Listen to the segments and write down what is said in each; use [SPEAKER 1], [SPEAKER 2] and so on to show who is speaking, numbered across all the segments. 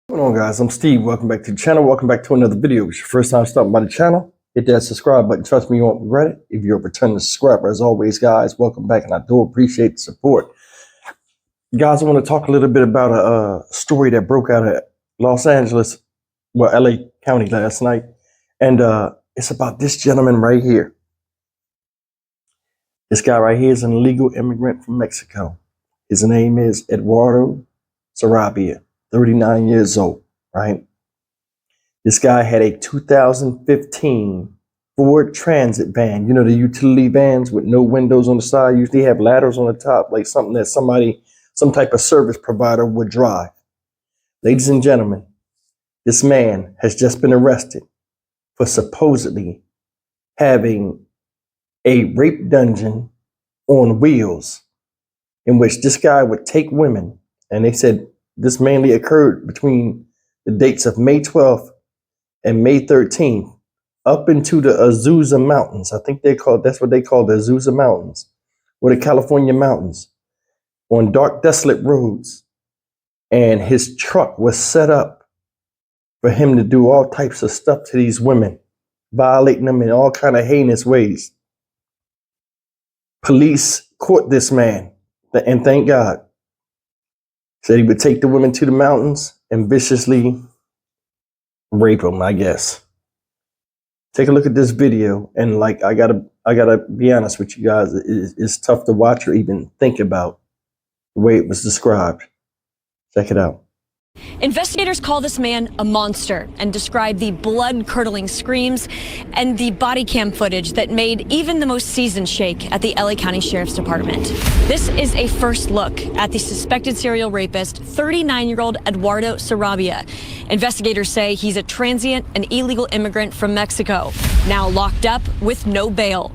[SPEAKER 1] What's going on, guys? I'm Steve. Welcome back to the channel. Welcome back to another video. If it's your first time stopping by the channel, hit that subscribe button. Trust me, you won't regret it. If you're a returning subscriber, as always, guys, welcome back, and I do appreciate the support. Guys, I want to talk a little bit about a story that broke out of Los Angeles, well, LA County last night, and it's about this gentleman right here. This guy right here is an illegal immigrant from Mexico. His name is Eduardo Sarabia. 39 years old, right? This guy had a 2015 Ford Transit van. You know, the utility vans with no windows on the side, usually have ladders on the top, like something that some type of service provider would drive. Ladies and gentlemen, this man has just been arrested for supposedly having a rape dungeon on wheels in which this guy would take women, and they said this mainly occurred between the dates of May 12th and May 13th, up into the Azusa Mountains. I think that's what they call the Azusa Mountains, or the California mountains, on dark, desolate roads. And his truck was set up for him to do all types of stuff to these women, violating them in all kind of heinous ways. Police caught this man, and thank God. Said he would take the women to the mountains and viciously rape them, I guess. Take a look at this video, and like I gotta be honest with you guys, it's tough to watch or even think about the way it was described. Check it out.
[SPEAKER 2] Investigators call this man a monster and describe the blood-curdling screams and the body cam footage that made even the most seasoned shake at the LA County Sheriff's Department. This is a first look at the suspected serial rapist, 39-year-old Eduardo Sarabia. Investigators say he's a transient and illegal immigrant from Mexico, now locked up with no bail.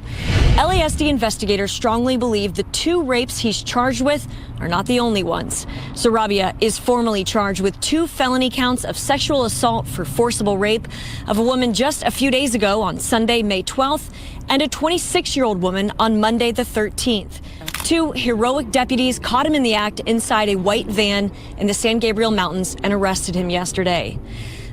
[SPEAKER 2] LASD investigators strongly believe the two rapes he's charged with are not the only ones. Sarabia is formally charged with 2 felony counts of sexual assault for forcible rape of a woman just a few days ago on Sunday, May 12th, and a 26-year-old woman on Monday the 13th. 2 heroic deputies caught him in the act inside a white van in the San Gabriel Mountains and arrested him yesterday.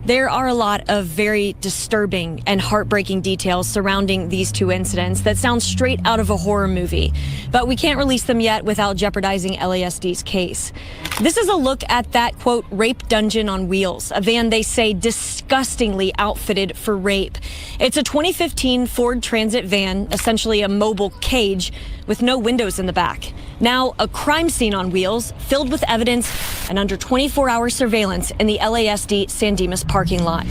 [SPEAKER 2] There are a lot of very disturbing and heartbreaking details surrounding these 2 incidents that sound straight out of a horror movie, but we can't release them yet without jeopardizing LASD's case. This is a look at that, quote, rape dungeon on wheels, a van they say disgustingly outfitted for rape. It's a 2015 Ford Transit van, essentially a mobile cage with no windows in the back. Now a crime scene on wheels, filled with evidence and under 24-hour surveillance in the LASD San Dimas parking lot.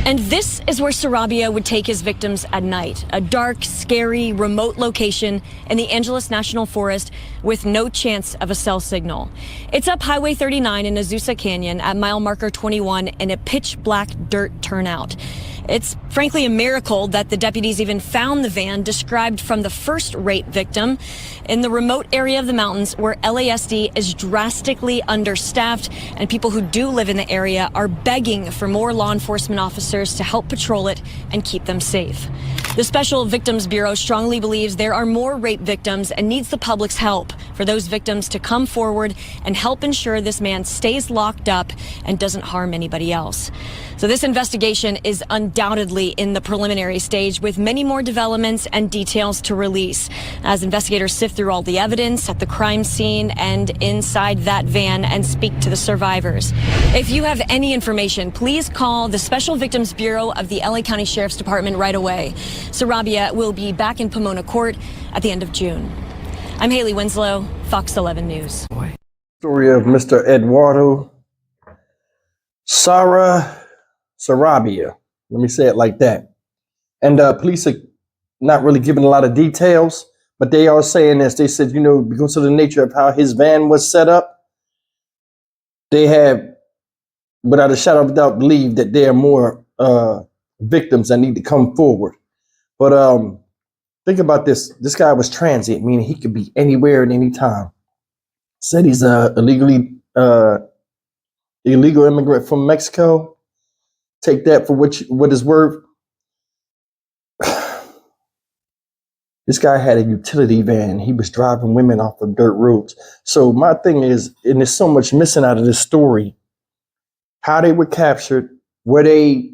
[SPEAKER 2] And this is where Sarabia would take his victims at night, a dark, scary, remote location in the Angeles National Forest with no chance of a cell signal. It's up Highway 39 in Azusa Canyon at mile marker 21 in a pitch black dirt turnout. It's frankly a miracle that the deputies even found the van described from the first rape victim in the remote area of the mountains where LASD is drastically understaffed, and people who do live in the area are begging for more law enforcement officers to help patrol it and keep them safe. The Special Victims Bureau strongly believes there are more rape victims and needs the public's help for those victims to come forward and help ensure this man stays locked up and doesn't harm anybody else. So this investigation is undoubtedly in the preliminary stage, with many more developments and details to release as investigators sift through all the evidence at the crime scene and inside that van and speak to the survivors. If you have any information, please call the Special Victims Bureau of the LA County Sheriff's Department right away. Sarabia will be back in Pomona Court at the end of June. I'm Haley Winslow, Fox 11 News.
[SPEAKER 1] Story of Mr. Eduardo Sarabia. Let me say it like that. And police are not really giving a lot of details, but they are saying this. They said, you know, because of the nature of how his van was set up, they have, without a shadow of a doubt, believe that there are more victims that need to come forward. But think about this. This guy was transient, meaning he could be anywhere at any time. Said he's a illegal immigrant from Mexico. Take that for what it's worth. This guy had a utility van. He was driving women off of dirt roads. So my thing is, and there's so much missing out of this story, how they were captured, were they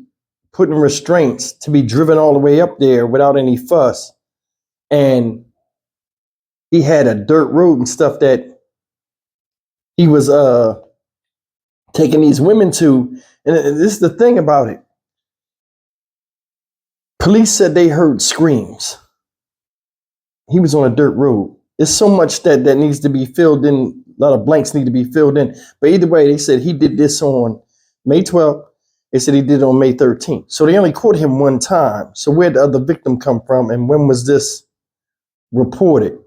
[SPEAKER 1] put in restraints to be driven all the way up there without any fuss. And he had a dirt road and stuff that he was taking these women to. And this is the thing about it. Police said they heard screams. He was on a dirt road. There's so much that needs to be filled in. A lot of blanks need to be filled in. But either way, they said he did this on May 12th. They said he did it on May 13th. So they only caught him one time. So where'd the other victim come from? And when was this reported?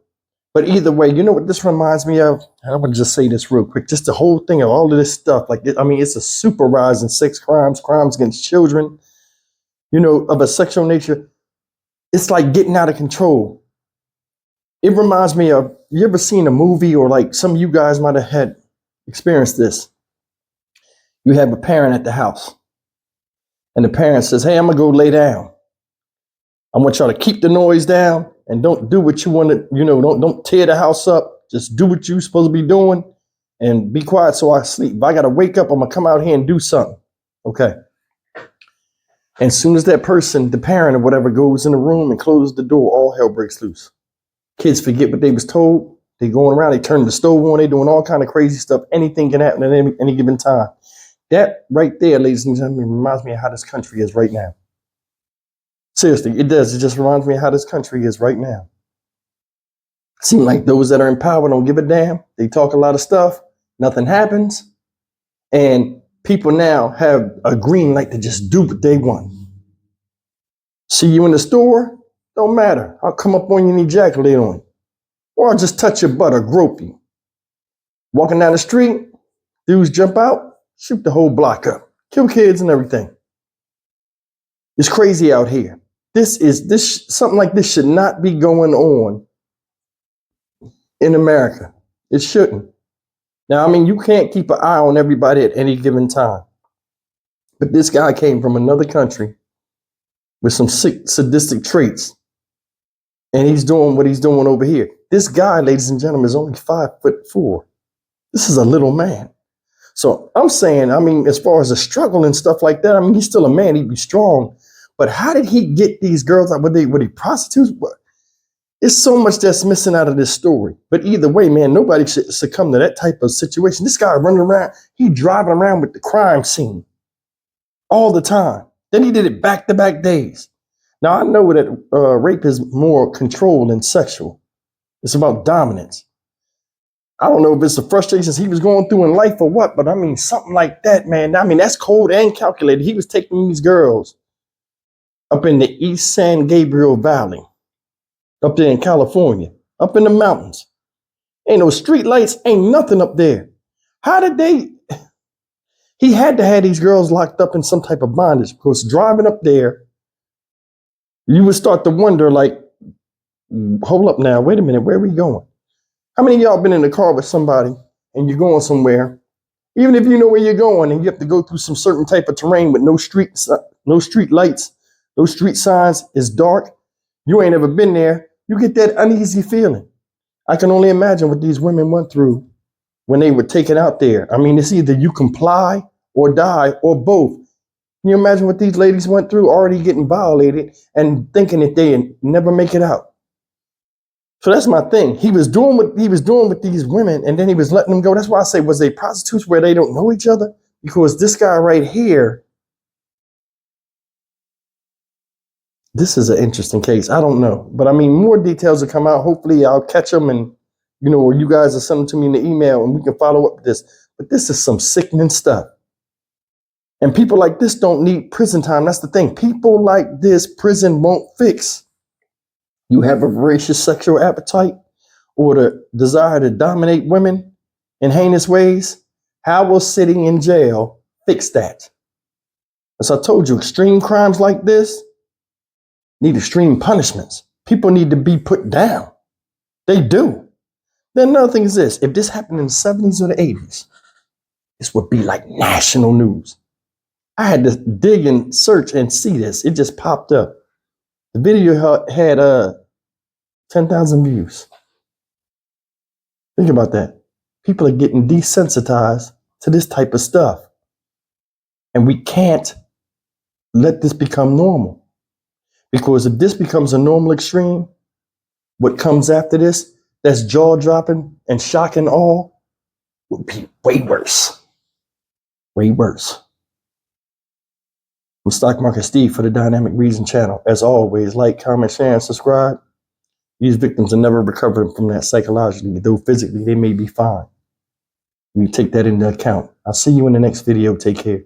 [SPEAKER 1] But either way, you know what this reminds me of? And I'm going to just say this real quick. Just the whole thing of all of this stuff. Like, I mean, it's a super rise in sex crimes, crimes against children, you know, of a sexual nature. It's like getting out of control. It reminds me of, you ever seen a movie, or like some of you guys might have had experienced this. You have a parent at the house and the parent says, hey, I'm going to go lay down. I want y'all to keep the noise down and don't do what you want to, you know, don't tear the house up. Just do what you're supposed to be doing and be quiet so I sleep. If I got to wake up, I'm going to come out here and do something. Okay. And as soon as that person, the parent or whatever, goes in the room and closes the door, all hell breaks loose. Kids forget what they was told. They going around, they turn the stove on, they doing all kind of crazy stuff. Anything can happen at any given time. That right there, ladies and gentlemen, reminds me of how this country is right now. Seriously, it does. It just reminds me of how this country is right now. It seems like those that are in power don't give a damn. They talk a lot of stuff. Nothing happens. And people now have a green light to just do what they want. See you in the store? Don't matter. I'll come up on you and ejaculate on you. Or I'll just touch your butt or grope you. Walking down the street, dudes jump out, shoot the whole block up, kill kids and everything. It's crazy out here. Something like this should not be going on in America. It shouldn't. Now, I mean, you can't keep an eye on everybody at any given time. But this guy came from another country with some sick, sadistic traits. And he's doing what he's doing over here. This guy, ladies and gentlemen, is only 5'4". This is a little man. So I'm saying, I mean, as far as the struggle and stuff like that, I mean, he's still a man. He'd be strong. But how did he get these girls? Were they prostitutes? There's so much that's missing out of this story. But either way, man, nobody should succumb to that type of situation. This guy running around, he driving around with the crime scene all the time. Then he did it back-to-back days. Now, I know that rape is more controlled than sexual. It's about dominance. I don't know if it's the frustrations he was going through in life or what, but I mean, something like that, man. I mean, that's cold and calculated. He was taking these girls up in the East San Gabriel Valley, up there in California, up in the mountains. Ain't no street lights, ain't nothing up there. How did they? He had to have these girls locked up in some type of bondage, because driving up there, you would start to wonder, like, hold up now, wait a minute, where are we going? How many of y'all been in the car with somebody and you're going somewhere, even if you know where you're going and you have to go through some certain type of terrain with no street lights, no street signs, it's dark, you ain't ever been there, you get that uneasy feeling. I can only imagine what these women went through when they were taken out there. I mean, it's either you comply or die or both. Can you imagine what these ladies went through, already getting violated and thinking that they never make it out? So that's my thing. He was doing what he was doing with these women, and then he was letting them go. That's why I say, was they prostitutes where they don't know each other? Because this guy right here, this is an interesting case. I don't know. But I mean, more details will come out. Hopefully I'll catch them, and, you know, or you guys will send them to me in the email and we can follow up with this. But this is some sickening stuff. And people like this don't need prison time. That's the thing. People like this, prison won't fix. You have a voracious sexual appetite or the desire to dominate women in heinous ways. How will sitting in jail fix that? As I told you, extreme crimes like this need extreme punishments. People need to be put down. They do. Then another thing is this. If this happened in the 70s or the 80s, this would be like national news. I had to dig and search and see this. It just popped up. The video had 10,000 views. Think about that. People are getting desensitized to this type of stuff. And we can't let this become normal. Because if this becomes a normal extreme, what comes after this, that's jaw-dropping and shocking all, will be way worse. Way worse. I'm Stock Market Steve for the Dynamic Reason channel. As always, like, comment, share, and subscribe. These victims are never recovering from that psychologically, though physically they may be fine. We take that into account. I'll see you in the next video. Take care.